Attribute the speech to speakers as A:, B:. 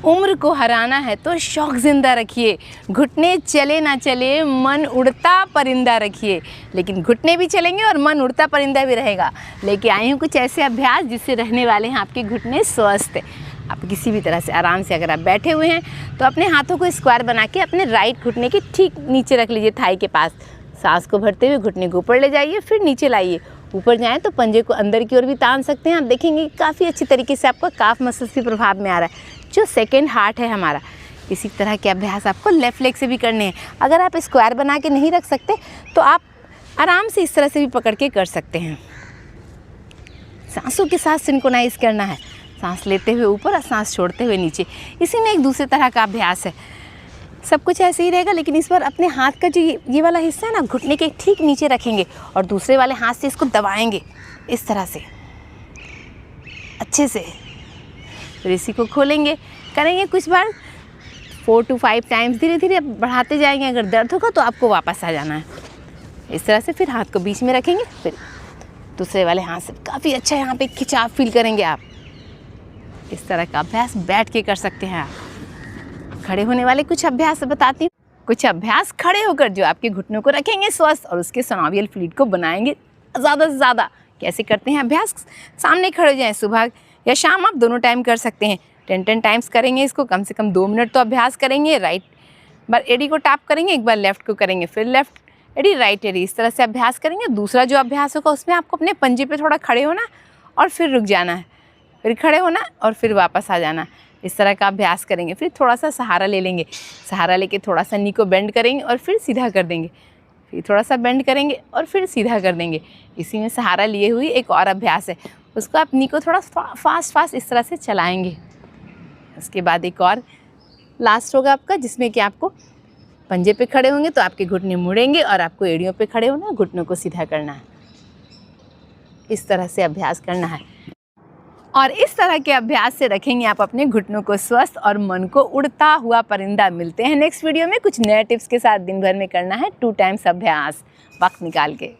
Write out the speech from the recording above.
A: उम्र को हराना है तो शौक जिंदा रखिए, घुटने चले ना चले मन उड़ता परिंदा रखिए। लेकिन घुटने भी चलेंगे और मन उड़ता परिंदा भी रहेगा। लेके आई हूँ कुछ ऐसे अभ्यास जिससे रहने वाले हैं आपके घुटने स्वस्थ। आप किसी भी तरह से आराम से अगर आप बैठे हुए हैं तो अपने हाथों को स्क्वायर बना के अपने राइट घुटने के ठीक नीचे रख लीजिए, थाई के पास। सांस को भरते हुए घुटने को ऊपर ले जाइए, फिर नीचे लाइए। ऊपर जाएं तो पंजे को अंदर की ओर भी तान सकते हैं। आप देखेंगे काफ़ी अच्छी तरीके से आपका काफ मसल्स भी प्रभाव में आ रहा है, जो सेकेंड हार्ट है हमारा। इसी तरह के अभ्यास आपको लेफ़्ट लेग से भी करने हैं। अगर आप स्क्वायर बना के नहीं रख सकते तो आप आराम से इस तरह से भी पकड़ के कर सकते हैं। सांसों के साथ सिंक्रोनाइज करना है, सांस लेते हुए ऊपर और सांस छोड़ते हुए नीचे। इसी में एक दूसरे तरह का अभ्यास है। सब कुछ ऐसे ही रहेगा, लेकिन इस बार अपने हाथ का जो ये वाला हिस्सा है ना, घुटने के ठीक नीचे रखेंगे और दूसरे वाले हाथ से इसको दबाएंगे इस तरह से अच्छे से। फिर इसी को खोलेंगे, करेंगे कुछ बार 4 to 5 टाइम्स। धीरे धीरे बढ़ाते जाएंगे। अगर दर्द होगा तो आपको वापस आ जाना है इस तरह से। फिर हाथ को बीच में रखेंगे, फिर दूसरे वाले हाथ से काफ़ी अच्छा यहाँ पे खिंचाव फील करेंगे आप। इस तरह का अभ्यास बैठ के कर सकते हैं आप। खड़े होने वाले कुछ अभ्यास बताती हूँ। कुछ अभ्यास खड़े होकर जो आपके घुटनों को रखेंगे स्वस्थ और उसके सनोवियल फ्लूइड को बनाएंगे ज़्यादा से ज़्यादा। कैसे करते हैं अभ्यास? सामने खड़े हो जाएं, सुबह या शाम आप दोनों टाइम कर सकते हैं। 10 टाइम्स करेंगे इसको, कम से कम 2 मिनट तो अभ्यास करेंगे। राइट बार एडी को टैप करेंगे, एक बार लेफ़्ट को करेंगे, फिर लेफ़्ट एडी राइट एडी, इस तरह से अभ्यास करेंगे। दूसरा जो अभ्यास होगा उसमें आपको अपने पंजे पे थोड़ा खड़े होना और फिर रुक जाना है, फिर खड़े होना और फिर वापस आ जाना। इस तरह का अभ्यास करेंगे। फिर थोड़ा सा सहारा ले लेंगे, सहारा लेके थोड़ा सा नी को बेंड करेंगे और फिर सीधा कर देंगे, फिर थोड़ा सा बेंड करेंगे और फिर सीधा कर देंगे। इसी में सहारा लिए हुई एक और अभ्यास है, उसको आप नी को थोड़ा फास्ट इस तरह से चलाएंगे। उसके बाद एक और लास्ट होगा आपका, जिसमें कि आपको पंजे पे खड़े होंगे तो आपके घुटने मुड़ेंगे और आपको एड़ियों पे खड़े होना है, घुटनों को सीधा करना है। इस तरह से अभ्यास करना है और इस तरह के अभ्यास से रखेंगे आप अपने घुटनों को स्वस्थ और मन को उड़ता हुआ परिंदा। मिलते हैं नेक्स्ट वीडियो में कुछ नए टिप्स के साथ। दिन भर में करना है 2 टाइम्स अभ्यास वक्त निकाल के।